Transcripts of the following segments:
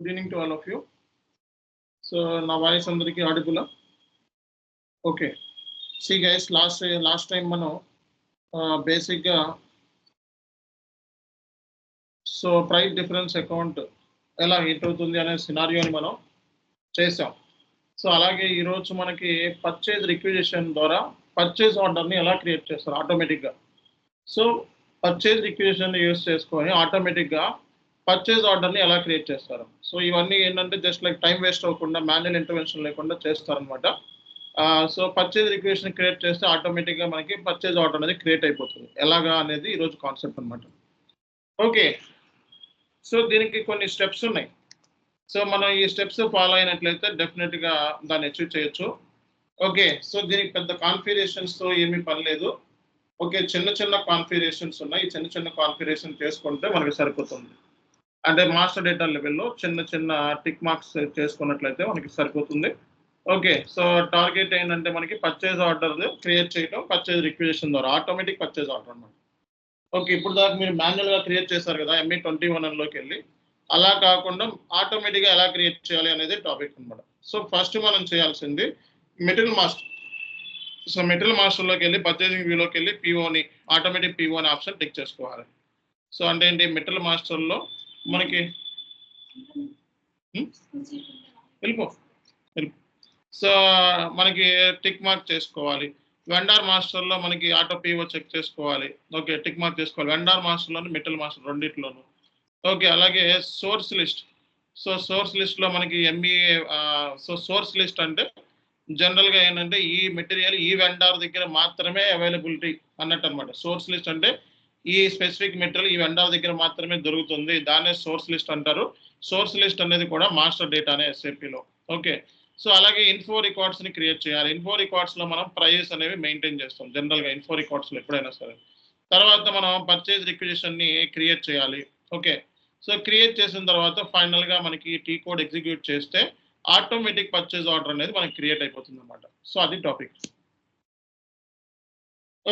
Good evening to all of you. So now voice అందరికి audible. Okay. See guys, last time మనం basic గా so price difference account ఎలా hit అవుతుంది అనే సినారియోని మనం చేసాం. సో అలాగే ఈ రోజు మనకి పర్చేజ్ రిక్విజిషన్ ద్వారా పర్చేజ్ ఆర్డర్ని ఎలా క్రియేట్ చేస్తారు ఆటోమేటిక్గా. సో పర్చేజ్ రిక్విజిషన్ యూస్ చేసుకొని ఆటోమేటిక్గా పర్చేజ్ ఆర్డర్ని ఎలా క్రియేట్ చేస్తారు. సో ఇవన్నీ ఏంటంటే జస్ట్ లైక్ టైం వేస్ట్ అవ్వకుండా మాన్యువల్ ఇంటర్వెన్షన్ లేకుండా చేస్తారనమాట. సో పర్చేజ్ రిక్విజిషన్ క్రియేట్ చేస్తే ఆటోమేటిక్గా మనకి పర్చేజ్ ఆర్డర్ అనేది క్రియేట్ అయిపోతుంది. ఎలాగా అనేది ఈరోజు కాన్సెప్ట్ అనమాట. ఓకే, సో దీనికి కొన్ని స్టెప్స్ ఉన్నాయి. సో మనం ఈ స్టెప్స్ ఫాలో అయినట్లయితే డెఫినెట్గా దాన్ని అచీవ్ చేయొచ్చు. ఓకే, సో దీనికి పెద్ద కాన్ఫిగరేషన్స్తో ఏమీ పని లేదు. ఓకే, చిన్న చిన్న కాన్ఫిగరేషన్స్ ఉన్నాయి. చిన్న చిన్న కాన్ఫిగరేషన్ చేసుకుంటే మనకి సరిపోతుంది. అంటే మాస్టర్ డేటా లెవెల్లో చిన్న చిన్న టిక్ మార్క్స్ చేసుకున్నట్లయితే మనకి సరిపోతుంది. ఓకే, సో టార్గెట్ ఏంటంటే మనకి పర్చేజ్ ఆర్డర్ క్రియేట్ చేయడం పర్చేజ్ రిక్విజిషన్ ద్వారా ఆటోమేటిక్ పర్చేజ్ ఆర్డర్ అనమాట. ఓకే, ఇప్పుడు దాకా మీరు మాన్యువల్గా క్రియేట్ చేశారు కదా ME21లోకి వెళ్ళి, అలా కాకుండా ఆటోమేటిక్గా ఎలా క్రియేట్ చేయాలి అనేది టాపిక్ అనమాట. సో ఫస్ట్ మనం చేయాల్సింది మెటీరియల్ మాస్టర్. సో మెటీరియల్ మాస్టర్లోకి వెళ్ళి పర్చేజింగ్ వ్యూలోకి వెళ్ళి పిఓని ఆటోమేటిక్ పిఓని ఆప్షన్ టిక్ చేసుకోవాలి. సో అంటే ఏంటి, మెటీరియల్ మాస్టర్లో మనకి వెళ్ళిపో. సో మనకి టిక్ మార్క్ చేసుకోవాలి. వెండార్ మాస్టర్లో మనకి ఆటో పిఓ చెక్ చేసుకోవాలి. ఓకే, టిక్ మార్క్ చేసుకోవాలి. వెండార్ మాస్టర్లోని మెటీరియల్ మాస్టర్ రెండిట్లోనూ. ఓకే, అలాగే సోర్స్ లిస్ట్. సో సోర్స్ లిస్ట్లో మనకి సో సోర్స్ లిస్ట్ అంటే జనరల్గా ఏంటంటే ఈ మెటీరియల్ ఈ వెండార్ దగ్గర మాత్రమే అవైలబిలిటీ అన్నట్టు అనమాట. సోర్స్ లిస్ట్ అంటే ఈ స్పెసిఫిక్ మెటీరియల్ ఈ వెండార్ దగ్గర మాత్రమే దొరుకుతుంది, దాన్నే సోర్స్ లిస్ట్ అంటారు. సోర్స్ లిస్ట్ అనేది కూడా మాస్టర్ డేటానే SAPలో. ఓకే, సో అలాగే ఇన్ఫో రికార్డ్స్ని క్రియేట్ చేయాలి. ఇన్ఫో రికార్డ్స్లో మనం ప్రైజెస్ అనేవి మెయింటైన్ చేస్తాం జనరల్గా ఇన్ఫో రికార్డ్స్లో ఎప్పుడైనా సరే. తర్వాత మనం పర్చేజ్ రిక్విజిషన్ని క్రియేట్ చేయాలి. ఓకే, సో క్రియేట్ చేసిన తర్వాత ఫైనల్గా మనకి టీ కోడ్ ఎగ్జిక్యూట్ చేస్తే ఆటోమేటిక్ పర్చేజ్ ఆర్డర్ అనేది మనకి క్రియేట్ అయిపోతుంది అనమాట. సో అది టాపిక్.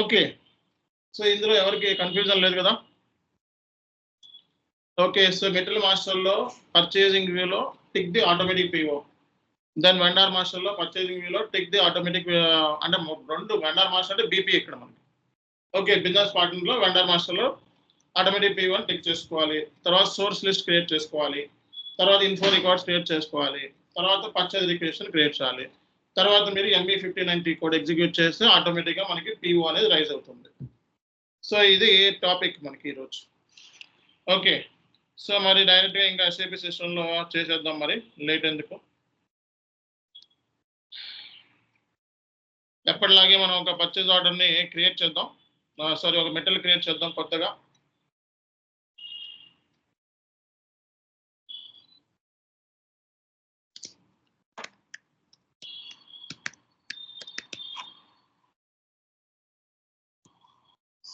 ఓకే, సో ఇందులో ఎవరికి కన్ఫ్యూజన్ లేదు కదా. ఓకే, సో మెటీరియల్ మాస్టర్లో పర్చేజింగ్ వ్యూలో tick the automatic PO, then vendor మాస్టర్లో పర్చేజింగ్ వ్యూలో టిక్ ది ఆటోమేటిక్ అంటే రెండు వెండార్ మాస్టర్ అంటే BP ఇక్కడ మనకి. ఓకే, బిజినెస్ పార్ట్నర్లో వెండార్ మాస్టర్లో ఆటోమేటిక్ పిఓని టిక్ చేసుకోవాలి. తర్వాత సోర్స్ లిస్ట్ క్రియేట్ చేసుకోవాలి. తర్వాత ఇన్ఫో రికార్డ్స్ క్రియేట్ చేసుకోవాలి. తర్వాత పర్చేజ్ రిక్విజిషన్ క్రియేట్ చేయాలి. తర్వాత మీరు ME59 కోడ్ ఎగ్జిక్యూట్ చేస్తే ఆటోమేటిక్గా మనకి PO అనేది రైజ్ అవుతుంది. సో ఇది టాపిక్ మనకి ఈరోజు. ఓకే, సో మరి డైరెక్ట్గా ఇంకా SAP సిస్టంలో చేసేద్దాం, మరి లేట్ ఎందుకు. ఎప్పటిలాగే మనం ఒక పర్చేజ్ ఆర్డర్ని క్రియేట్ చేద్దాం. సారీ, ఒక మెటీరియల్ క్రియేట్ చేద్దాం కొత్తగా.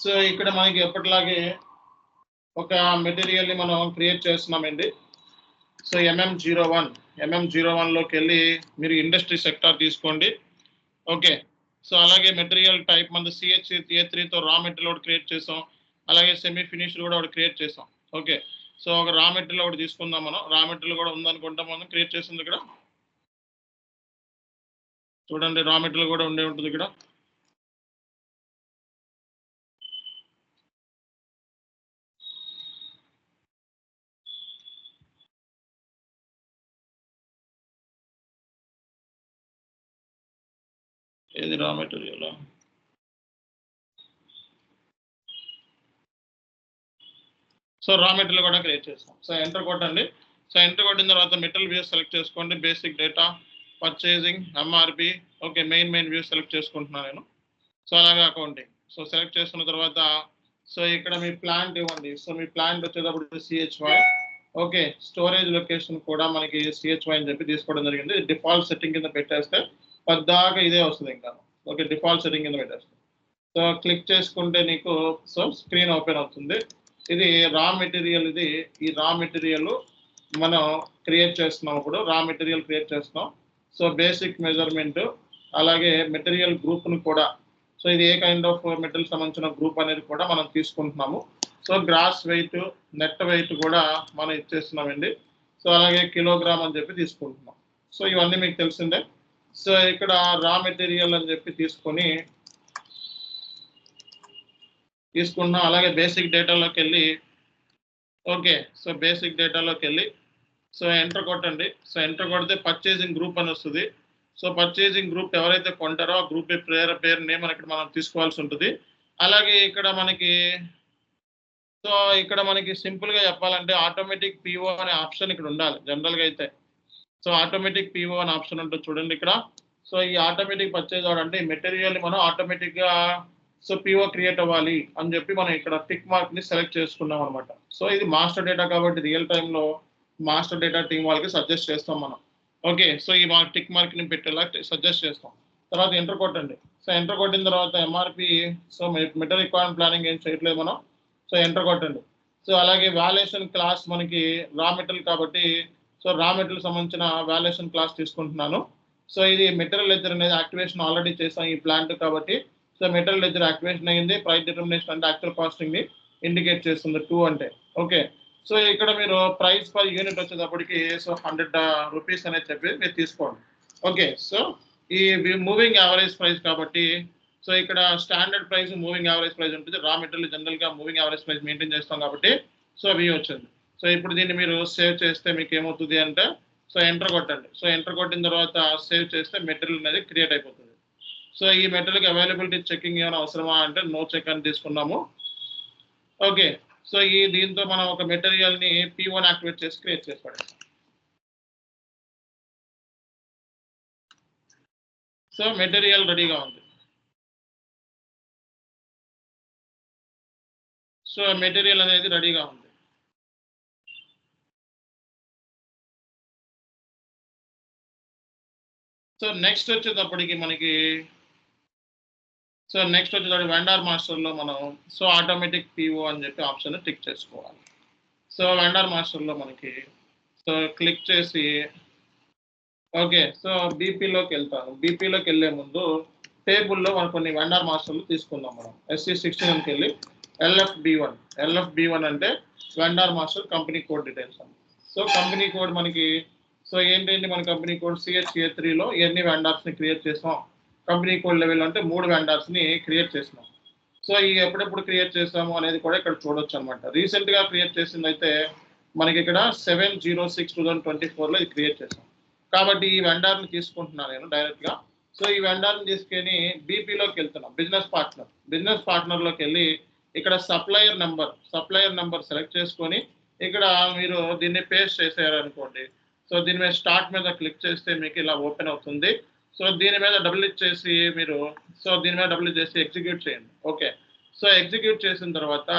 సో ఇక్కడ మనకి ఎప్పటిలాగే ఒక మెటీరియల్ని మనం క్రియేట్ చేస్తున్నామండి. సో MM01లోకి వెళ్ళి మీరు ఇండస్ట్రీ సెక్టార్ తీసుకోండి. ఓకే, సో అలాగే మెటీరియల్ టైప్ మన CH3తో రా మెటీరియల్ ఒకటి క్రియేట్ చేసాం. అలాగే సెమీ ఫినిష్డ్ కూడా ఒకటి క్రియేట్ చేసాం. ఓకే, సో ఒక రా మెటీరియల్ ఒకటి తీసుకుందాం. మనం రా మెటీరియల్ కూడా ఉందనుకుంటాం మనం క్రియేట్ చేసింది. ఇక్కడ చూడండి, రా మెటీరియల్ కూడా ఉండే ఉంటుంది ఇక్కడ. ఏది raw material? So raw material కూడా క్రియేట్ చేస్తాం. సో ఎంటర్ కొట్టండి. సో ఎంటర్ కొట్టిన తర్వాత మెటీరియల్ వ్యూ సెలెక్ట్ చేసుకోండి. Basic data, purchasing, MRP. Okay, main view select చేసుకుంటున్నాను నేను. సో అలాగే అకౌంటింగ్. సో సెలెక్ట్ చేసుకున్న తర్వాత సో ఇక్కడ మీ ప్లాంట్ ఇవ్వండి. సో మీ ప్లాంట్ వచ్చేటప్పుడు CHY. ఓకే, స్టోరేజ్ లొకేషన్ కూడా మనకి CHY అని చెప్పి తీసుకోవడం జరిగింది. డిఫాల్ట్ సెట్టింగ్ కింద పెట్టేస్తే పద్దాకా ఇదే వస్తుంది ఇంకా. ఓకే, డిఫాల్ట్ సెట్టింగ్ కింద పెట్టేస్తే సో క్లిక్ చేసుకుంటే నీకు సో స్క్రీన్ ఓపెన్ అవుతుంది. ఇది రా మెటీరియల్. ఈ రా మెటీరియల్ మనం క్రియేట్ చేస్తున్నాం. ఇప్పుడు రా మెటీరియల్ క్రియేట్ చేస్తున్నాం. సో బేసిక్ మెజర్మెంట్, అలాగే మెటీరియల్ గ్రూప్ను కూడా, సో ఇది ఏ కైండ్ ఆఫ్ మెటీరియల్ సంబంధించిన గ్రూప్ అనేది కూడా మనం తీసుకుంటున్నాము. So gross weight, net weight కూడా మనం ఇచ్చేస్తున్నామండి. సో సో అలాగే కిలోగ్రామ్ అని చెప్పి తీసుకుంటున్నాం. సో ఇవన్నీ మీకు తెలిసిందే. సో ఇక్కడ రా మెటీరియల్ అని చెప్పి తీసుకున్నాం. అలాగే బేసిక్ డేటాలోకి వెళ్ళి ఓకే, సో బేసిక్ డేటాలోకి వెళ్ళి సో ఎంటర్ కొట్టండి. సో ఎంటర్ కొడితే పర్చేసింగ్ గ్రూప్ అని వస్తుంది. సో పర్చేసింగ్ గ్రూప్ ఎవరైతే కొంటారో ఆ గ్రూప్ పేరు నేమ్ ఇక్కడ మనం తీసుకోవాల్సి ఉంటుంది. అలాగే ఇక్కడ మనకి సింపుల్గా చెప్పాలంటే ఆటోమేటిక్ పిఓ అనే ఆప్షన్ ఇక్కడ ఉండాలి జనరల్గా అయితే. సో ఆటోమేటిక్ పిఓ అనే ఆప్షన్ ఉంటుంది చూడండి ఇక్కడ. సో ఈ ఆటోమేటిక్ పర్చేజ్ ఆర్డర్ అంటే ఈ మెటీరియల్ని మనం ఆటోమేటిక్గా సో పిఓ క్రియేట్ అవ్వాలి అని చెప్పి మనం ఇక్కడ టిక్ మార్క్ని సెలెక్ట్ చేసుకున్నాం అనమాట. సో ఇది మాస్టర్ డేటా కాబట్టి రియల్ టైంలో మాస్టర్ డేటా టీం వాళ్ళకి సజెస్ట్ చేస్తాం మనం. ఓకే, సో ఈ టిక్ మార్క్ని పెట్టేలా సజెస్ట్ చేస్తాం. తర్వాత ఎంటర్ కొట్టండి. సో ఎంటర్ కొట్టిన తర్వాత MRP so material requirement planning ఏం చేయట్లేదు మనం. సో ఎంటర్ కొట్టండి. సో అలాగే వాల్యుయేషన్ క్లాస్ మనకి రా మెటీరియల్ కాబట్టి సో రా మెటీరియల్ సంబంధించిన వాల్యుయేషన్ క్లాస్ తీసుకుంటున్నాను. సో ఇది మెటీరియల్ లెడ్జర్ అనేది యాక్టివేషన్ ఆల్రెడీ చేసాం ఈ ప్లాంట్ కాబట్టి. సో మెటీరియల్ లెడ్జర్ యాక్టివేషన్ అయింది. ప్రైస్ డిటర్మినేషన్ అంటే యాక్చువల్ కాస్టింగ్ని ఇండికేట్ చేస్తుంది 2 అంటే. ఓకే, సో ఇక్కడ మీరు ప్రైస్ పర్ యూనిట్ వచ్చేటప్పటికి సో 100 రూపీస్ అనేది చెప్పి మీరు తీసుకోండి. ఓకే, సో ఈ మూవింగ్ యావరేజ్ ప్రైస్ కాబట్టి సో ఇక్కడ standard price moving average price ఉంటుంది. రా మెటీరియల్ జనరల్గా మూవింగ్ యావరేజ్ ప్రైస్ మెయింటైన్ చేస్తాం కాబట్టి సో అవి వచ్చింది. సో ఇప్పుడు దీన్ని మీరు సేవ్ చేస్తే మీకు ఏమవుతుంది అంటే సో ఎంటర్ కొట్టండి. సో ఎంటర్ కొట్టిన తర్వాత సేవ్ చేస్తే మెటీరియల్ అనేది క్రియేట్ అయిపోతుంది. సో ఈ మెటీరియల్కి అవైలబిలిటీ చెకింగ్ ఏమైనా అవసరమా అంటే నో చెక్ అని తీసుకున్నాము. ఓకే, సో దీంతో మనం ఒక మెటీరియల్ని P1 యాక్టివేట్ చేసి క్రియేట్ చేసి పడేస్తాం. సో మెటీరియల్ రెడీగా ఉంది. సో మెటీరియల్ అనేది రెడీగా ఉంది. సో నెక్స్ట్ వచ్చేటప్పటికి మనకి వెండార్ మాస్టర్లో మనం సో ఆటోమేటిక్ పిఓ అని చెప్పి ఆప్షన్ టిక్ చేసుకోవాలి. సో వెండార్ మాస్టర్లో మనకి సో క్లిక్ చేసి ఓకే, సో బీపీలోకి వెళ్తాను. బీపీలోకి వెళ్ళే ముందు టేబుల్లో మనం కొన్ని వెండార్ మాస్టర్లు తీసుకుందాం. మనం SC16కి వెళ్ళి LFB1 అంటే vendor master company code details అని. సో కంపెనీ కోడ్ మనకి సో ఏంటంటే మన కంపెనీ కోడ్ CHA3లో ఎన్ని వెండార్స్ని క్రియేట్ చేసాం. కంపెనీ కోడ్ లెవెల్ అంటే 3 వెండార్స్ని క్రియేట్ చేసినాం. సో ఈ ఎప్పుడెప్పుడు క్రియేట్ చేసాము అనేది కూడా ఇక్కడ చూడొచ్చు అనమాట. రీసెంట్గా క్రియేట్ చేసింది అయితే మనకి ఇక్కడ 7/06/2024లో ఇది క్రియేట్ చేసాం కాబట్టి ఈ వెండార్ని తీసుకుంటున్నాను నేను డైరెక్ట్గా. సో ఈ వెండార్ని తీసుకొని బీపీలోకి వెళ్తున్నాం. బిజినెస్ పార్ట్నర్లోకి వెళ్ళి ఇక్కడ సప్లయర్ నెంబర్ సెలెక్ట్ చేసుకొని ఇక్కడ మీరు దీన్ని పేస్ట్ చేసేయాలనుకోండి. సో దీని మీద స్టార్ట్ మీద క్లిక్ చేస్తే మీకు ఇలా ఓపెన్ అవుతుంది. సో దీని మీద డబుల్ ఇచ్చేసి ఎగ్జిక్యూట్ చేయండి. ఓకే, సో ఎగ్జిక్యూట్ చేసిన తర్వాత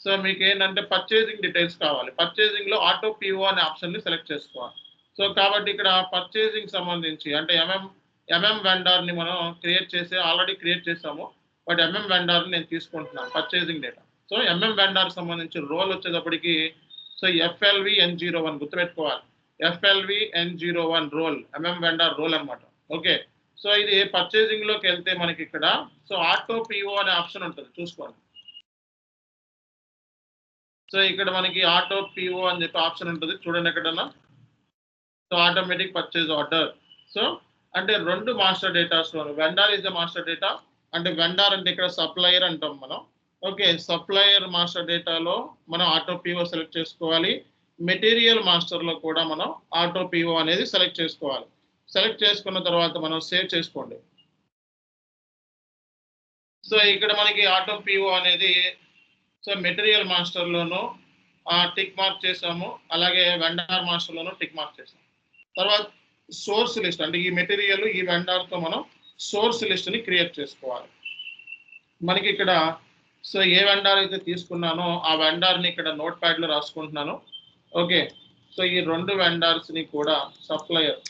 సో మీకు ఏంటంటే పర్చేసింగ్ డీటెయిల్స్ కావాలి. పర్చేసింగ్లో ఆటో పిఓ అనే ఆప్షన్ని సెలెక్ట్ చేసుకోవాలి. సో కాబట్టి ఇక్కడ పర్చేసింగ్ సంబంధించి అంటే ఎంఎం వెండార్ని మనం ఆల్రెడీ క్రియేట్ చేసాము. బట్ ఎంఎం వెండార్ని నేను తీసుకుంటున్నాను purchasing data. So MM vendor సంబంధించి రోల్ వచ్చేటప్పటికి సో FLVN01 గుర్తుపెట్టుకోవాలి. FLVN01 role MM vendor role అనమాట. ఓకే, సో ఇది పర్చేసింగ్లోకి వెళ్తే మనకి ఇక్కడ సో ఆటో పిఓ అనే ఆప్షన్ ఉంటుంది చూసుకోండి. సో ఇక్కడ మనకి ఆటో పిఓ అని చెప్పి ఆప్షన్ ఉంటుంది చూడండి ఎక్కడన్నా. So automatic purchase order. So అంటే 2 మాస్టర్ డేటాస్లో vendor is the master data. అంటే వెండార్ అంటే ఇక్కడ సప్లయర్ అంటాం మనం. ఓకే, సప్లయర్ మాస్టర్ డేటాలో మనం ఆటో పిఓ సెలెక్ట్ చేసుకోవాలి. మెటీరియల్ మాస్టర్లో కూడా మనం ఆటో పిఓ అనేది సెలెక్ట్ చేసుకోవాలి. సెలెక్ట్ చేసుకున్న తర్వాత మనం సేవ్ చేసుకోండి. సో ఇక్కడ మనకి ఆటో పిఓ అనేది సో మెటీరియల్ మాస్టర్లోనూ టిక్ మార్క్ చేసాము. అలాగే వెండార్ మాస్టర్లోనూ టిక్ మార్క్ చేసాము. తర్వాత సోర్స్ లిస్ట్ అంటే ఈ మెటీరియల్ ఈ వెండార్తో మనం సోర్స్ లిస్ట్ని క్రియేట్ చేసుకోవాలి. మనకి ఇక్కడ సో ఏ వెండార్ అయితే తీసుకున్నానో ఆ వెండార్ని ఇక్కడ నోట్ ప్యాడ్లో రాసుకుంటున్నాను. ఓకే, సో ఈ 2 వెండార్స్ని కూడా సప్లయర్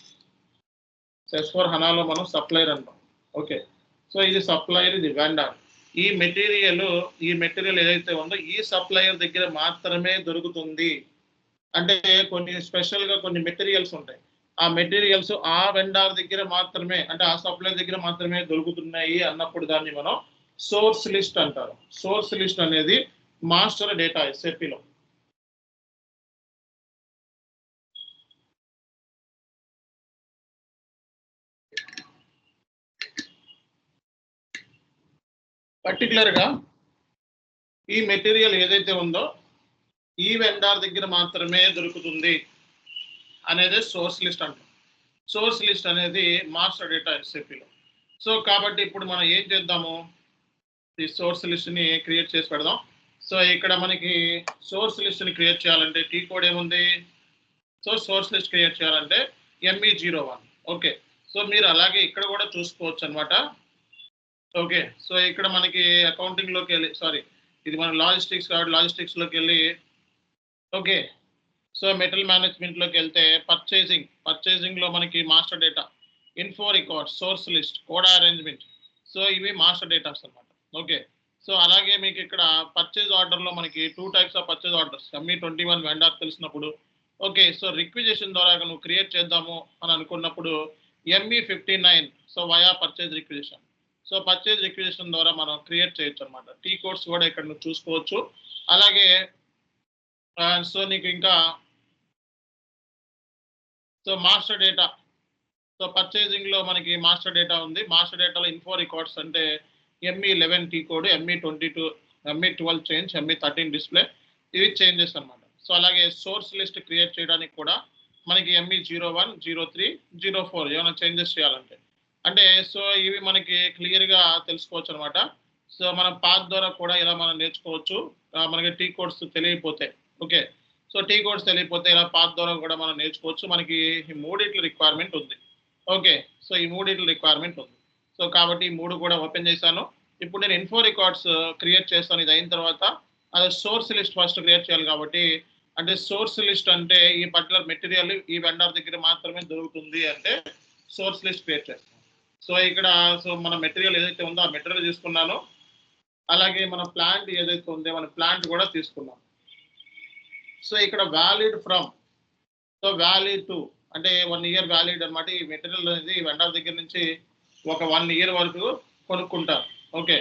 S/4HANAలో మనం సప్లయర్ అంటాం. ఓకే, సో ఇది సప్లయర్, ఇది వెండార్. ఈ మెటీరియల్ ఏదైతే ఉందో ఈ సప్లయర్ దగ్గర మాత్రమే దొరుకుతుంది. అంటే కొన్ని స్పెషల్గా కొన్ని మెటీరియల్స్ ఉంటాయి. ఆ మెటీరియల్స్ ఆ వెండార్ దగ్గర మాత్రమే అంటే ఆ సప్లయర్ దగ్గర మాత్రమే దొరుకుతున్నాయి అన్నప్పుడు దాన్ని మనం సోర్స్ లిస్ట్ అంటారు. సోర్స్ లిస్ట్ అనేది మాస్టర్ డేటా SAPలో. పర్టికులర్గా ఈ మెటీరియల్ ఏదైతే ఉందో ఈ వెండార్ దగ్గర మాత్రమే దొరుకుతుంది అనేది సోర్స్ లిస్ట్ అంటాం. సోర్స్ లిస్ట్ అనేది మాస్టర్ డేటా ఎస్ఏపీలో. సో కాబట్టి ఇప్పుడు మనం ఏం చేద్దాము, ఈ సోర్స్ లిస్ట్ని క్రియేట్ చేసి పెడదాం. సో ఇక్కడ మనకి సోర్స్ లిస్ట్ని క్రియేట్ చేయాలంటే టీ కోడ్ ఏముంది, సో సోర్స్ లిస్ట్ క్రియేట్ చేయాలంటే ME01. ఓకే, సో మీరు అలాగే ఇక్కడ కూడా చూసుకోవచ్చు అనమాట. ఓకే, సో ఇక్కడ మనకి అకౌంటింగ్లోకి వెళ్ళి, సారీ ఇది మన లాజిస్టిక్స్ కాబట్టి లాజిస్టిక్స్లోకి వెళ్ళి, ఓకే సో మెటీరియల్ మేనేజ్మెంట్లోకి వెళ్తే పర్చేసింగ్లో మనకి master data, info record, source list, code arrangement, so ఇవి మాస్టర్ డేటాస్ అనమాట. ఓకే, సో అలాగే మీకు ఇక్కడ పర్చేజ్ ఆర్డర్లో మనకి 2 types of purchase orders, ME21 vendor తెలిసినప్పుడు, ఓకే సో రిక్విజిషన్ ద్వారా నువ్వు క్రియేట్ చేద్దాము అని అనుకున్నప్పుడు ME59, so via purchase requisition. So purchase requisition ద్వారా మనం క్రియేట్ చేయొచ్చు అనమాట. టీ కోడ్స్ కూడా ఇక్కడ నువ్వు చూసుకోవచ్చు. అలాగే సో నీకు ఇంకా సో మాస్టర్ డేటా, సో పర్చేజింగ్లో మనకి మాస్టర్ డేటా ఉంది. మాస్టర్ డేటాలో ఇన్ఫో రికార్డ్స్ అంటే ME11 T code, ME22, ME12 change, ME13 display, ఇవి చేంజెస్ అనమాట. సో అలాగే సోర్స్ లిస్ట్ క్రియేట్ చేయడానికి కూడా మనకి ME01, 03, 04 ఏమైనా చేంజెస్ చేయాలంటే అంటే సో ఇవి మనకి క్లియర్గా తెలుసుకోవచ్చు అనమాట. సో మనం పాత్ ద్వారా కూడా ఇలా మనం నేర్చుకోవచ్చు మనకి టీ కోడ్స్ తెలియకపోతే. ఓకే, సో టీ కోడ్స్ తెలియకపోతే ఇలా పాత్ ద్వారా కూడా మనం నేర్చుకోవచ్చు. మనకి ఈ మూడిట్ల రిక్వైర్మెంట్ ఉంది. ఓకే, సో ఈ మూడిట్ల రిక్వైర్మెంట్ ఉంది. సో కాబట్టి ఈ మూడు కూడా ఓపెన్ చేశాను. ఇప్పుడు నేను ఇన్ఫో రికార్డ్స్ క్రియేట్ చేస్తాను. ఇది అయిన తర్వాత అది సోర్స్ లిస్ట్ ఫస్ట్ క్రియేట్ చేయాలి కాబట్టి, అంటే సోర్స్ లిస్ట్ అంటే ఈ పర్టికులర్ మెటీరియల్ ఈ వెండర్ దగ్గర మాత్రమే దొరుకుతుంది అంటే సోర్స్ లిస్ట్ క్రియేట్ చేస్తాను. సో ఇక్కడ సో మన మెటీరియల్ ఏదైతే ఉందో ఆ మెటీరియల్ తీసుకున్నాను. అలాగే మన ప్లాంట్ ఏదైతే ఉందో మన ప్లాంట్ కూడా తీసుకున్నాం. సో ఇక్కడ valid from, so valid to అంటే 1 ఇయర్ వ్యాలిడ్ అనమాట. ఈ మెటీరియల్ అనేది వెండర్ దగ్గర నుంచి ఒక 1 ఇయర్ వరకు కొనుక్కుంటారు. ఓకే,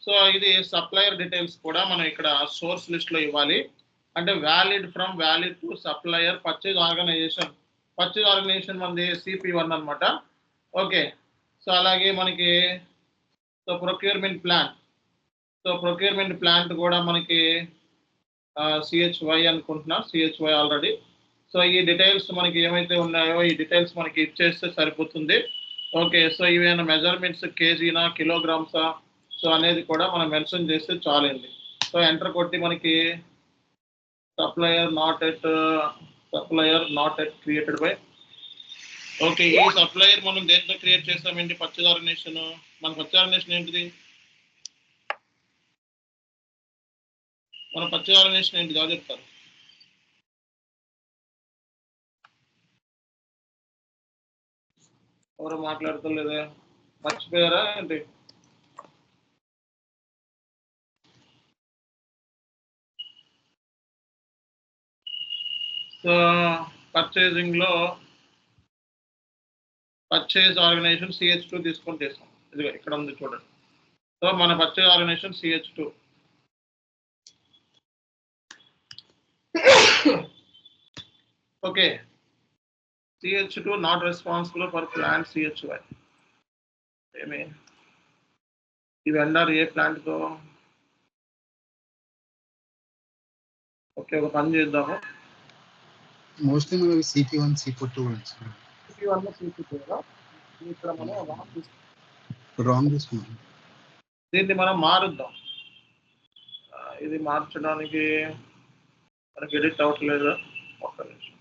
సో ఇది సప్లయర్ డీటెయిల్స్ కూడా మనం ఇక్కడ సోర్స్ లిస్ట్లో ఇవ్వాలి. అంటే valid from, valid to, supplier, purchase organisation. Purchase organisation మనది CP1 అనమాట. ఓకే, సో అలాగే మనకి so procurement plan, so procurement plant కూడా మనకి CHY అనుకుంటున్నా, CHY ఆల్రెడీ. సో ఈ డీటెయిల్స్ మనకి ఏమైతే ఉన్నాయో ఈ డీటెయిల్స్ మనకి ఇచ్చేస్తే సరిపోతుంది. ఓకే, సో ఇవేమైనా మెజర్మెంట్స్ కేజీనా కిలోగ్రామ్సా సో అనేది కూడా మనం మెన్షన్ చేస్తే చాలండి. సో ఎంటర్ కొట్టి మనకి supplier not at created by. Okay, ఈ సప్లయర్ మనం దేంతో క్రియేట్ చేస్తామేంటి, పర్చేజ్ ఆర్గనైజేషన్. మన పర్చేజ్ ఆర్గనైజేషన్ ఏంటిది, మన పర్చేజ్ ఆర్గనైజేషన్ ఏంటిది అది చెప్తారు. ఎవరు మాట్లాడుతలేదే, మర్చిపోయారా ఏంటి? సో పర్చేజింగ్లో పర్చేజ్ ఆర్గనైజేషన్ CH2 తీసుకొని చేస్తాం. ఇదిగో ఇక్కడ ఉంది చూడండి. సో మన purchase organisation CH2. Okay, CH2 not responsible for plant CHY. ఏమి ఈ వెండర్ ఏ ప్లాంట్తో? ఓకే, ఒక పని చేద్దాము. మోస్ట్లీ మనకి CP1, CP2 CP1 CP2 కదా. ఇక్కడ మనం రాంగ్ తీసుకున్నాం. దీన్ని మనం మారుద్దాం. ఇది మార్చడానికి మనకి ఎడిట్ అవ్వట్లేదు. ఒక్క నిమిషం.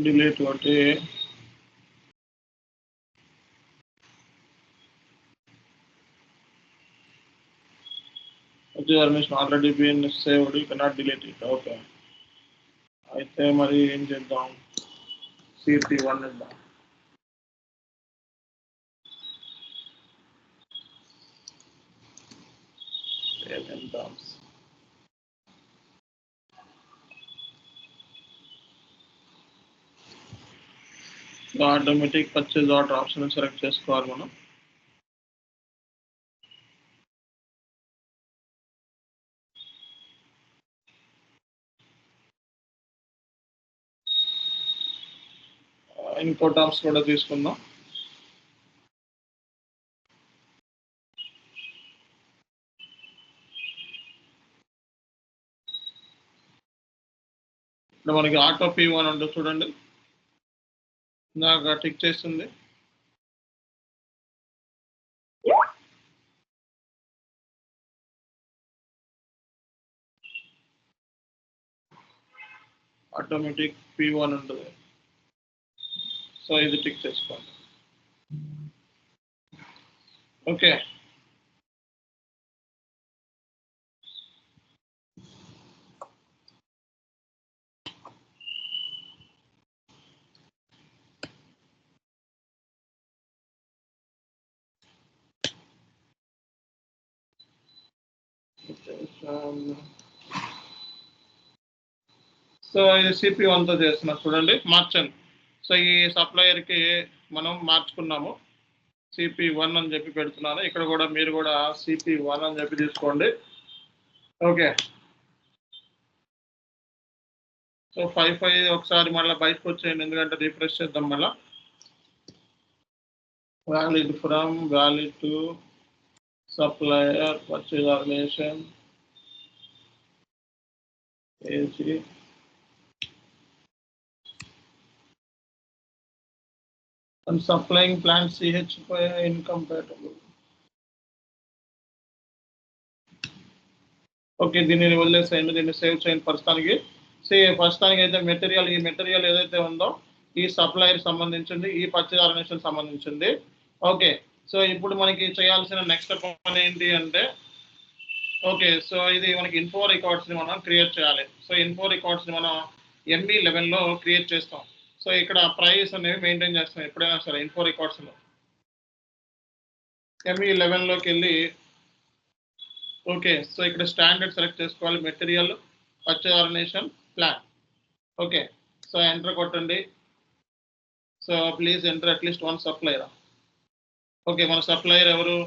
డిలీట్ అంటే already been saved, you cannot delete it. Okay, అయితే మరి ఏం చేద్దాం, CP1 ఇద్దాం. Automatic purchase order option select చేసుకోవాలి మనం. ఇంకో టర్మ్స్ కూడా తీసుకుందాం. ఇప్పుడు మనకి ఆటో P1 ఉంటుంది చూడండి, నాకు టిక్ చేస్తుంది. ఆటోమేటిక్ P1 ఉంటుంది. సో ఇది టిక్ చేసుకోండి. ఓకే, సో ఇది CP1తో చేస్తున్నా చూడండి, మార్చండి. సో ఈ సప్లయర్కి మనం మార్చుకున్నాము, CP1 అని చెప్పి పెడుతున్నాను. ఇక్కడ కూడా మీరు కూడా CP1 అని చెప్పి తీసుకోండి. ఓకే, సో 5 ఒకసారి మళ్ళీ బయటకు వచ్చేయండి, ఎందుకంటే రిఫ్రెష్ చేద్దాం. మళ్ళీ valid from, valid to, supplier, purchase organisation, AC, and supplying plant CH incompatible. Okay, దీన్ని వదిలేసేయండి, దీన్ని సేవ్ చేయండి ప్రస్తుతానికి. ప్రస్తుతానికి అయితే మెటీరియల్, ఈ మెటీరియల్ ఏదైతే ఉందో ఈ సప్లయర్ సంబంధించింది, ఈ పర్చేజ్ ఆర్గనైజేషన్ సంబంధించింది. ఓకే, సో ఇప్పుడు మనకి చేయాల్సిన నెక్స్ట్ పని ఏంటి అంటే, ఓకే, సో ఇది మనకి ఇన్ఫో రికార్డ్స్ని మనం క్రియేట్ చేయాలి. సో ఇన్ఫో రికార్డ్స్ని మనం ME11లో క్రియేట్ చేస్తాం. సో ఇక్కడ ప్రైస్ అనేవి మెయింటైన్ చేస్తాం ఎప్పుడైనా సరే ఇన్ఫో రికార్డ్స్లో. ME11లోకి వెళ్ళి, ఓకే, సో ఇక్కడ స్టాండర్డ్ సెలెక్ట్ చేసుకోవాలి, material, purchase organisation, plan. Okay, so enter కొట్టండి. So please enter at least one supplier. Okay, మన సప్లయర్ ఎవరు?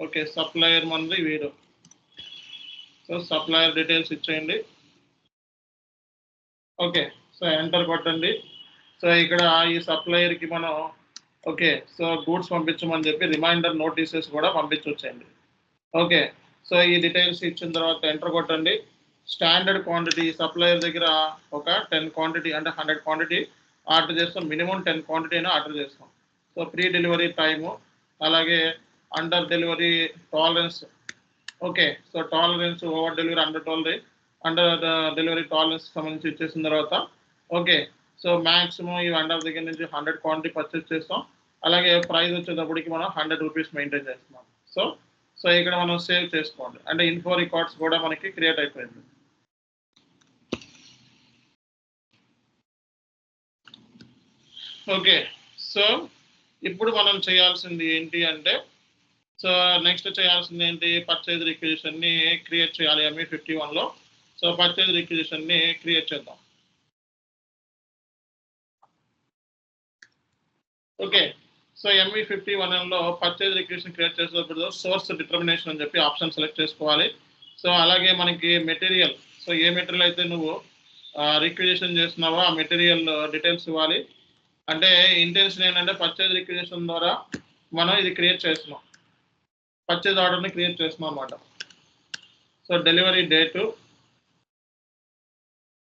ఓకే, సప్లయర్ మనది వీరు. సో సప్లయర్ డీటెయిల్స్ ఇచ్చేయండి. ఓకే, సో ఎంటర్ కొట్టండి. సో ఇక్కడ ఈ సప్లయర్కి మనం, ఓకే, సో గూడ్స్ పంపించమని చెప్పి రిమైండర్ నోటీసెస్ కూడా పంపించవచ్చండి. ఓకే, సో ఈ డీటెయిల్స్ ఇచ్చిన తర్వాత ఎంటర్ కొట్టండి. స్టాండర్డ్ క్వాంటిటీ, సప్లయర్ దగ్గర ఒక 10 క్వాంటిటీ అంటే 100 క్వాంటిటీ ఆర్డర్ చేస్తాం, మినిమం 10 క్వాంటిటీ అయినా ఆర్డర్ చేస్తాం. సో ప్రీ డెలివరీ టైము, అలాగే under delivery tolerance. Okay, so tolerance, over delivery, under delivery tolerance సంబంధించి ఇచ్చేసిన తర్వాత, ఓకే, సో మ్యాక్సిమం ఈ అండర్ దగ్గర నుంచి 100 క్వాంటిటీ పర్చేస్ చేస్తాం. అలాగే ప్రైస్ వచ్చేటప్పటికి మనం 100 రూపీస్ మెయింటైన్ చేస్తున్నాం. సో ఇక్కడ మనం సేవ్ చేసుకోండి, అంటే ఇన్ఫో రికార్డ్స్ కూడా మనకి క్రియేట్ అయిపోయింది. ఓకే, సో ఇప్పుడు మనం చేయాల్సింది ఏంటి అంటే, సో నెక్స్ట్ చేయాల్సింది ఏంటి, పర్చేజ్ రిక్విజిషన్ని క్రియేట్ చేయాలి ME51లో. సో పర్చేజ్ రిక్విజిషన్ని క్రియేట్ చేద్దాం. ఓకే, సో ME51లో పర్చేజ్ రిక్విజిషన్ క్రియేట్ చేసేటప్పుడు సోర్స్ డిటర్మినేషన్ అని చెప్పి ఆప్షన్ సెలెక్ట్ చేసుకోవాలి. సో అలాగే మనకి మెటీరియల్, సో ఏ మెటీరియల్ అయితే నువ్వు రిక్విజిషన్ చేస్తున్నావో ఆ మెటీరియల్ డీటెయిల్స్ ఇవ్వాలి. అంటే ఇంటెన్షన్ ఏంటంటే పర్చేజ్ రిక్విజిషన్ ద్వారా మనం ఇది క్రియేట్ చేస్తున్నాం, పర్చేజ్ ఆర్డర్ని క్రియేట్ చేస్తున్నాం అన్నమాట. So delivery date,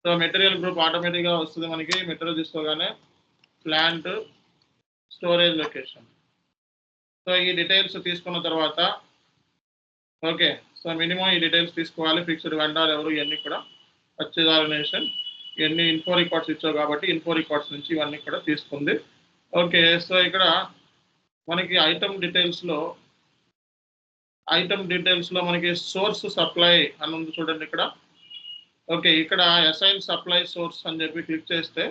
so material group ఆటోమేటిక్గా వస్తుంది మనకి. మెటీరియల్ తీసుకోగానే ప్లాంట్, స్టోరేజ్ లొకేషన్. సో ఈ డీటెయిల్స్ తీసుకున్న తర్వాత, ఓకే, సో మినిమం ఈ డీటెయిల్స్ తీసుకోవాలి. ఫిక్స్డ్ వెండర్ ఎవరు, ఇవన్నీ కూడా, పర్చేజ్ ఆర్గనైజేషన్, ఇవన్నీ ఇన్ఫో రికార్డ్స్ ఇచ్చావు కాబట్టి ఇన్ఫో రికార్డ్స్ నుంచి ఇవన్నీ కూడా తీసుకుంది. ఓకే, సో ఇక్కడ మనకి ఐటమ్ డీటెయిల్స్లో మనకి సోర్స్ సప్లై అని ఉంది చూడండి ఇక్కడ. ఓకే, ఇక్కడ అసైన్ సప్లై సోర్స్ అని చెప్పి క్లిక్ చేస్తే,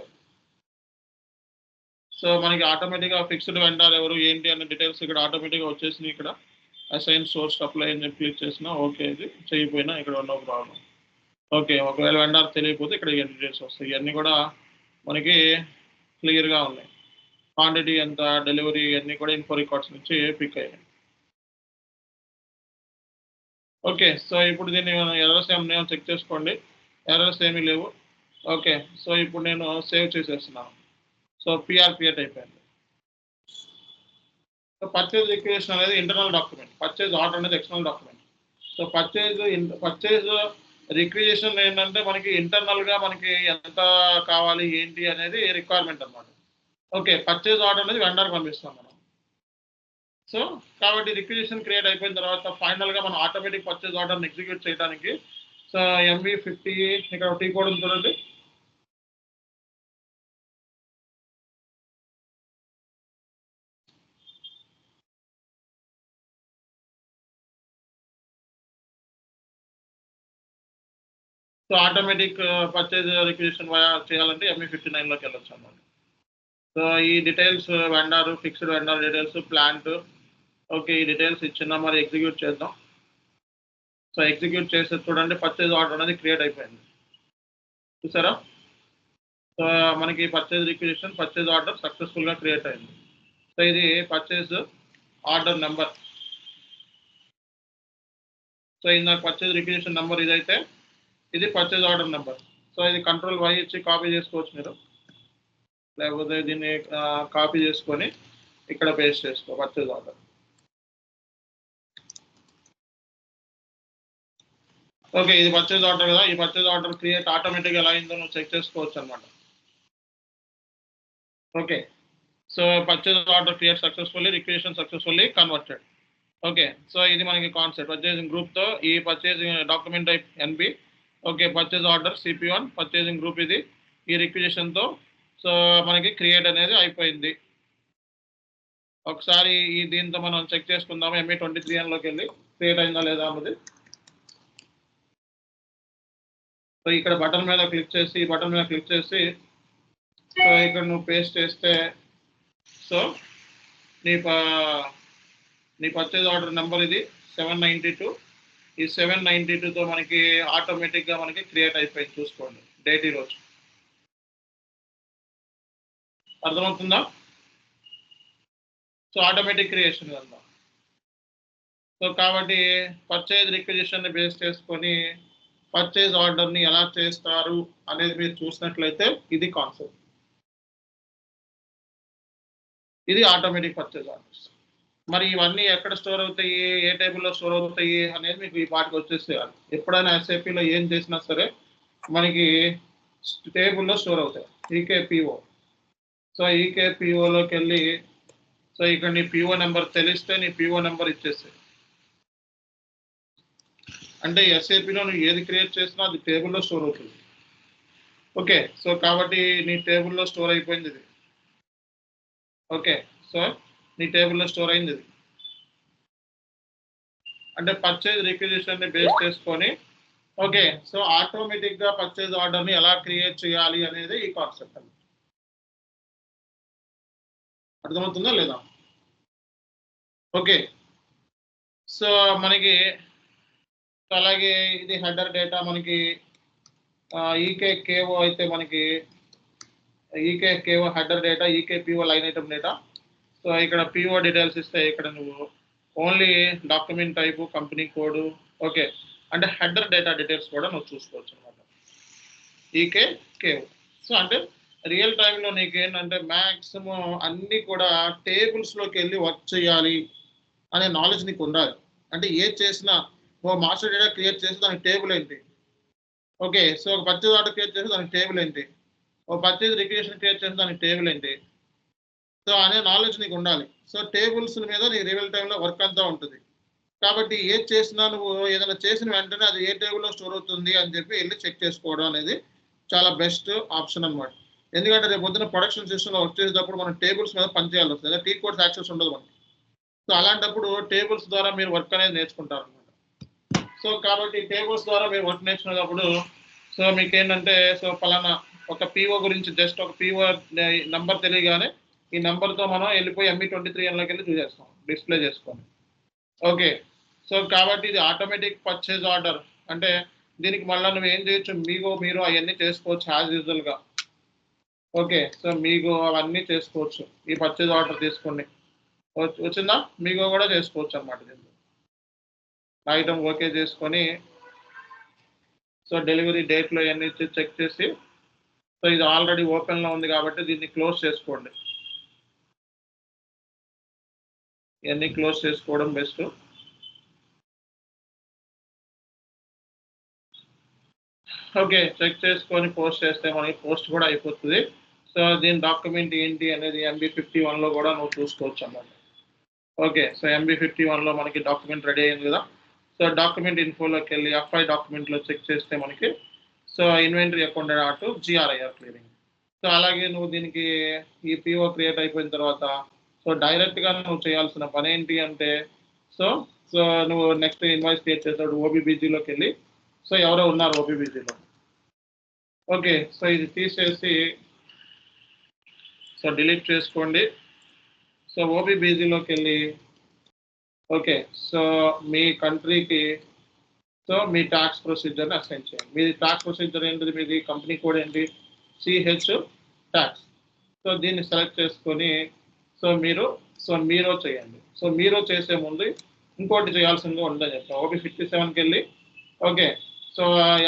సో మనకి ఆటోమేటిక్గా ఫిక్స్డ్ వెండర్ ఎవరు ఏంటి అనే డీటెయిల్స్ ఇక్కడ ఆటోమేటిక్గా వచ్చేసినాయి. ఇక్కడ అసైన్ సోర్స్ సప్లై అని చెప్పి క్లిక్ చేసినా ఓకే, ఇది చేయకపోయినా ఇక్కడ నో ప్రాబ్లం. ఓకే, ఒకవేళ వెండర్ తెలియకపోతే ఇక్కడ ఈ డీటెయిల్స్ వస్తాయి. ఇవన్నీ కూడా మనకి క్లియర్గా ఉన్నాయి. క్వాంటిటీ ఎంత, డెలివరీ, ఇవన్నీ కూడా ఇన్ఫో రికార్డ్స్ నుంచి పిక్ అయ్యాయి. ఓకే, సో ఇప్పుడు దీన్ని ఎర్రర్స్ ఏమైనా చెక్ చేసుకోండి. ఎర్రర్స్ ఏమీ లేవు. ఓకే, సో ఇప్పుడు నేను సేవ్ చేసేస్తున్నాను. సో పిఆర్ క్రియేట్ అయిపోయింది. సో పర్చేజ్ రిక్వెజిషన్ అనేది ఇంటర్నల్ డాక్యుమెంట్, పర్చేజ్ ఆర్డర్ అనేది external document. So purchase requisition ఏంటంటే మనకి ఇంటర్నల్గా మనకి ఎంత కావాలి ఏంటి అనేది రిక్వైర్మెంట్ అనమాట. ఓకే, పర్చేజ్ ఆర్డర్ అనేది వెండర్ పంపిస్తాం మనం. సో కాబట్టి రిక్వెజిషన్ క్రియేట్ అయిపోయిన తర్వాత ఫైనల్గా మనం ఆటోమేటిక్ పర్చేజ్ ఆర్డర్ని ఎగ్జిక్యూట్ చేయడానికి సో MV50 ఇక్కడ టీ కోడ్ ఉంది చూడండి. సో ఆటోమేటిక్ పర్చేజ్ రిక్వెజిషన్ చేయాలంటే MV59లోకి వెళ్ళొచ్చు అన్నమాట. సో ఈ details vendor, fixed vendor details, plant, okay ఈ డీటెయిల్స్ ఇచ్చిన మరి ఎగ్జిక్యూట్ చేద్దాం. సో ఎగ్జిక్యూట్ చేస్తే చూడండి పర్చేజ్ ఆర్డర్ అనేది క్రియేట్ అయిపోయింది చూసారా. సో మనకి పర్చేజ్ రిక్వెజిషన్ పర్చేజ్ ఆర్డర్ సక్సెస్ఫుల్గా క్రియేట్ అయింది. సో ఇది పర్చేజ్ ఆర్డర్ నెంబర్. సో ఇందాక పర్చేజ్ రిక్వెజిషన్ నెంబర్ ఇదైతే ఇది పర్చేజ్ ఆర్డర్ నెంబర్. సో ఇది Ctrl+Y ఇచ్చి కాపీ చేసుకోవచ్చు మీరు, లేకపోతే దీన్ని కాపీ చేసుకొని ఇక్కడ పేస్ట్ చేసుకో పర్చేజ్ ఆర్డర్. ఓకే ఇది పర్చేజ్ ఆర్డర్ కదా, ఈ పర్చేజ్ ఆర్డర్ క్రియేట్ ఆటోమేటిక్గా ఎలా అయిందో నువ్వు చెక్ చేసుకోవచ్చు అనమాట. Okay so purchase order create successfully, requisition successfully converted. Okay so ఇది మనకి కాన్సెప్ట్. పర్చేజింగ్ గ్రూప్తో ఈ purchasing document type NB, okay purchase order CP1, purchasing group ఇది, ఈ రిక్వెజిషన్తో సో మనకి క్రియేట్ అనేది అయిపోయింది. ఒకసారి ఈ దీంతో మనం చెక్ చేసుకుందాము MA23లోకి వెళ్ళి క్రియేట్ అయిందా లేదా అన్నది. సో ఇక్కడ బటన్ మీద క్లిక్ చేసి ఈ బటన్ మీద క్లిక్ చేసి సో ఇక్కడ నువ్వు పేస్ట్ చేస్తే సో నీ పర్చేజ్ ఆర్డర్ నెంబర్ ఇది 792. ఈ 792తో మనకి ఆటోమేటిక్గా మనకి క్రియేట్ అయిపోయింది. చూసుకోండి డేట్ ఈరోజు. అర్థమవుతుందా? సో ఆటోమేటిక్ క్రియేషన్ వెళ్దాం. సో కాబట్టి పర్చేజ్ రిక్వెజిషన్ని బేస్ చేసుకొని పర్చేజ్ ఆర్డర్ని ఎలా చేస్తారు అనేది మీరు చూసినట్లయితే ఇది కాన్సెప్ట్. ఇది ఆటోమేటిక్ పర్చేజ్ ఆర్డర్స్. మరి ఇవన్నీ ఎక్కడ స్టోర్ అవుతాయి, ఏ టేబుల్లో స్టోర్ అవుతాయి అనేది మీకు ఈ పాటికి వచ్చేసేయాలి. ఎప్పుడైనా SAPలో ఏం చేసినా సరే మనకి టేబుల్లో స్టోర్ అవుతాయి. EKPO. సో EKPOలోకి వెళ్ళి సో ఇక్కడ నీ PO నెంబర్ తెలిస్తే నీ PO నెంబర్ ఇచ్చేస్తాయి. అంటే SAPలో నువ్వు ఏది క్రియేట్ చేసినా అది టేబుల్లో స్టోర్ అవుతుంది. ఓకే సో కాబట్టి నీ టేబుల్లో స్టోర్ అయిపోయింది ఇది. ఓకే సో నీ టేబుల్లో స్టోర్ అయింది ఇది. అంటే పర్చేజ్ రిక్వెజిషన్ని బేస్ చేసుకొని ఓకే సో ఆటోమేటిక్గా పర్చేజ్ ఆర్డర్ని ఎలా క్రియేట్ చేయాలి అనేది ఈ కాన్సెప్ట్. అర్థమవుతుందా లేదా? ఓకే సో మనకి అలాగే ఇది హెడర్ డేటా మనకి EKKO అయితే మనకి EKKO header data, EKPO line item data. So ఇక్కడ PO డీటెయిల్స్ ఇస్తే ఇక్కడ నువ్వు only document type, company code, okay అంటే హెడర్ డేటా డీటెయిల్స్ కూడా నువ్వు చూసుకోవచ్చు అనమాట EKKO. సో అంటే రియల్ టైంలో నీకు ఏంటంటే మ్యాక్సిమం అన్నీ కూడా టేబుల్స్లోకి వెళ్ళి వర్క్ చేయాలి అనే నాలెడ్జ్ నీకు ఉండాలి. అంటే ఏది చేసినా ఓ మాస్టర్ డేటా క్రియేట్ చేసి దానికి టేబుల్ ఏంటి, ఓకే సో ఒక పర్చేజ్ ఆర్డర్ క్రియేట్ చేసి దానికి టేబుల్ ఏంటి, ఓ పర్చేజ్ రిక్వెజిషన్ క్రియేట్ చేసి దానికి టేబుల్ ఏంటి, సో అనే నాలెడ్జ్ నీకు ఉండాలి. సో టేబుల్స్ మీద నీ రియల్ టైంలో వర్క్ అంతా ఉంటుంది. కాబట్టి ఏది చేసినా నువ్వు ఏదైనా చేసిన వెంటనే అది ఏ టేబుల్లో స్టోర్ అవుతుంది అని చెప్పి వెళ్ళి చెక్ చేసుకోవడం అనేది చాలా బెస్ట్ ఆప్షన్ అనమాట. ఎందుకంటే రేపు పొద్దున ప్రొడక్షన్ సిస్టంలో వర్క్ చేసేటప్పుడు మనం టేబుల్స్ మీద పనిచేయాల్సి వస్తుంది. టీ కోడ్స్ యాక్సెస్ ఉండదు మనకి. సో అలాంటప్పుడు టేబుల్స్ ద్వారా మీరు వర్క్ అనేది నేర్చుకుంటారు అనమాట. సో కాబట్టి టేబుల్స్ ద్వారా మీరు వర్క్ నేర్చుకునేటప్పుడు సో మీకు ఏంటంటే సో పలానా ఒక PO గురించి జస్ట్ ఒక PO నెంబర్ తెలియగానే ఈ నెంబర్తో మనం వెళ్ళిపోయి ME23లోకి వెళ్ళి చూసేస్తాం డిస్ప్లే చేసుకొని. ఓకే సో కాబట్టి ఇది ఆటోమేటిక్ పర్చేజ్ ఆర్డర్. అంటే దీనికి మళ్ళీ నువ్వు ఏం చేయొచ్చు, మీరు అవన్నీ చేసుకోవచ్చు యాజ్ యూజువల్గా. ఓకే సో మీకు అవన్నీ చేసుకోవచ్చు. ఈ పర్చేజ్ ఆర్డర్ తీసుకొని వచ్చిందా మీకు కూడా చేసుకోవచ్చు అనమాట. దీంట్లో ఐటమ్ ఓకే చేసుకొని సో డెలివరీ డేట్లో ఇవన్నీ చెక్ చేసి సో ఇది ఆల్రెడీ ఓపెన్లో ఉంది కాబట్టి దీన్ని క్లోజ్ చేసుకోండి. ఇవన్నీ క్లోజ్ చేసుకోవడం బెస్ట్. ఓకే, చెక్ చేసుకొని పోస్ట్ చేస్తే మనకి పోస్ట్ కూడా అయిపోతుంది. సో దీని డాక్యుమెంట్ ఏంటి అనేది MB51లో కూడా నువ్వు చూసుకోవచ్చు అన్నమాట. ఓకే, సో MB51లో మనకి డాక్యుమెంట్ రెడీ అయింది కదా. సో డాక్యుమెంట్ ఇన్ఫోలోకి వెళ్ళి FI డాక్యుమెంట్లో చెక్ చేస్తే మనకి so inventory account dot GRIR clearing. So అలాగే నువ్వు దీనికి ఈ PO క్రియేట్ అయిపోయిన తర్వాత సో డైరెక్ట్గా నువ్వు చేయాల్సిన పని ఏంటి అంటే సో సో నువ్వు నెక్స్ట్ ఇన్వాయిస్ క్రియేట్ చేస్తాడు OBBGలోకి వెళ్ళి సో ఎవరో ఉన్నారు OBBGలో. ఓకే, సో ఇది తీసేసి సో డిలీట్ చేసుకోండి. సో OBBGలోకి వెళ్ళి ఓకే, సో మీ కంట్రీకి సో మీ ట్యాక్స్ ప్రొసీజర్ని అసైన్ చేయండి. మీ ట్యాక్స్ ప్రొసీజర్ ఏంటిది, మీది కంపెనీ కోడ్ ఏంటి, CH ట్యాక్స్. సో దీన్ని సెలెక్ట్ చేసుకొని సో మీరు చేయండి. సో మీరు చేసే ముందు ఇంకోటి చేయాల్సిందిగా ఉందని చెప్తాం. OB57కి వెళ్ళి okay, so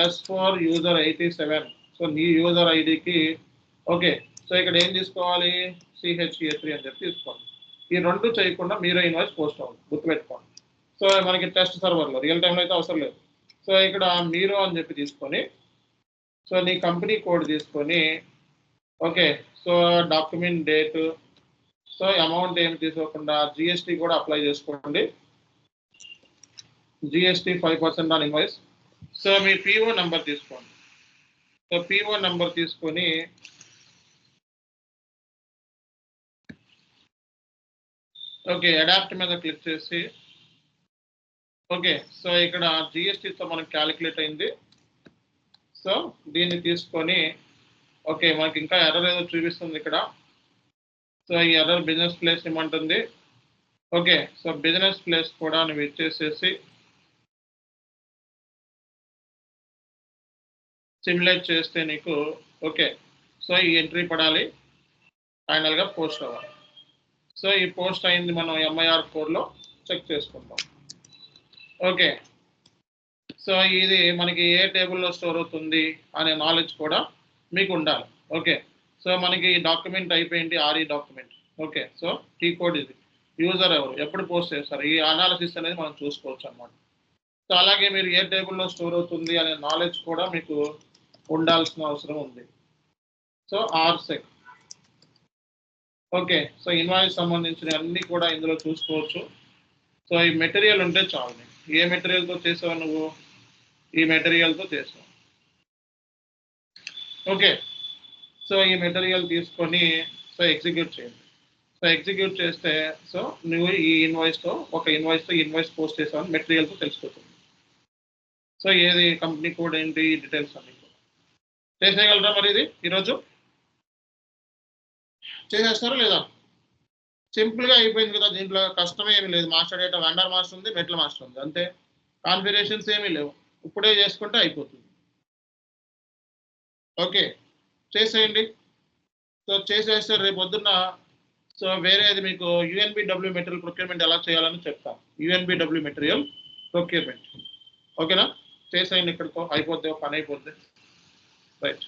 S4 user 87. So నీ యూజర్ ఐడికి ఓకే, సో ఇక్కడ ఏం తీసుకోవాలి, CHA3 అని చెప్పి తీసుకోండి. ఈ రెండు చేయకుండా మీరే ఇన్వాయిస్ పోస్ట్ అవ్వాలి, గుర్తుపెట్టుకోండి. సో మనకి టెస్ట్ సర్వర్లో రియల్ టైంలో అయితే అవసరం లేదు. సో ఇక్కడ మీరు అని చెప్పి తీసుకొని సో నీ కంపెనీ కోడ్ తీసుకొని okay, so document date, so amount ఏమి తీసుకోకుండా GST కూడా అప్లై చేసుకోండి. GST 5% on invoice. So me PO number తీసుకోండి. సో PO నెంబర్ తీసుకొని ఓకే అడాప్ట్ మీద క్లిక్ చేసి ఓకే, సో ఇక్కడ GSTతో మనకి క్యాలిక్యులేట్ అయింది. సో దీన్ని తీసుకొని ఓకే, మనకి ఇంకా ఎర్రర్ ఏదో చూపిస్తుంది ఇక్కడ. సో ఈ ఎర్రర్ బిజినెస్ ప్లేస్ ఏమంటుంది. ఓకే, సో బిజినెస్ ప్లేస్ కూడా నువ్వు ఇచ్చేసేసి సిమ్యులేట్ చేస్తే నీకు ఓకే, సో ఈ ఎంట్రీ పడాలి, ఫైనల్గా పోస్ట్ అవ్వాలి. సో ఈ పోస్ట్ అయింది మనం MIR4లో చెక్ చేసుకుందాం. ఓకే, సో ఇది మనకి ఏ టేబుల్లో స్టోర్ అవుతుంది అనే నాలెడ్జ్ కూడా మీకు ఉండాలి. ఓకే, సో మనకి డాక్యుమెంట్ అయిపోయింది RE document. Okay, so T code ఇది, యూజర్ ఎవరు, ఎప్పుడు పోస్ట్ చేస్తారు, ఈ అనాలిసిస్ అనేది మనం చూసుకోవచ్చు అన్నమాట. సో అలాగే మీరు ఏ టేబుల్లో స్టోర్ అవుతుంది అనే నాలెడ్జ్ కూడా మీకు ఉండాల్సిన అవసరం ఉంది. So RSEC okay, so invoice సంబంధించిన అన్ని కూడా ఇందులో చూసుకోవచ్చు. సో ఈ మెటీరియల్ ఉంటే చాలు. ఏ మెటీరియల్తో చేసావు నువ్వు, ఈ మెటీరియల్తో చేసావు. ఓకే, సో ఈ మెటీరియల్ తీసుకొని సో ఎగ్జిక్యూట్ చేయండి. సో ఎగ్జిక్యూట్ చేస్తే సో నువ్వు ఈ ఇన్వాయిస్తో ఇన్వాయిస్ పోస్ట్ చేసావని మెటీరియల్తో తెలిసిపోతుంది. సో ఏది కంపెనీ కోడ్ ఏంటి, డీటెయిల్స్ అన్ని చేసేయగలరా మరి ఇది ఈరోజు చేసేస్తారా లేదా? సింపుల్గా అయిపోయింది కదా, దీంట్లో కష్టమే ఏమీ లేదు. మాస్టర్ డేటా వెండర్ మాస్టర్ ఉంది, మెట్ల మాస్టర్ ఉంది, అంతే. కాన్ఫిగరేషన్స్ ఏమీ లేవు, ఇప్పుడే చేసుకుంటే అయిపోతుంది. ఓకే, చేసేయండి. సో చేసేస్తే రేపు పొద్దున్న సో వేరేది మీకు UNBW మెటీరియల్ ప్రొక్యూర్మెంట్ ఎలా చేయాలని చెప్తాను. UNBW మెటీరియల్ ప్రొక్యూర్మెంట్ ఓకేనా, చేసేయండి. ఇక్కడితో అయిపోద్ది, పని అయిపోద్ది. రైట్.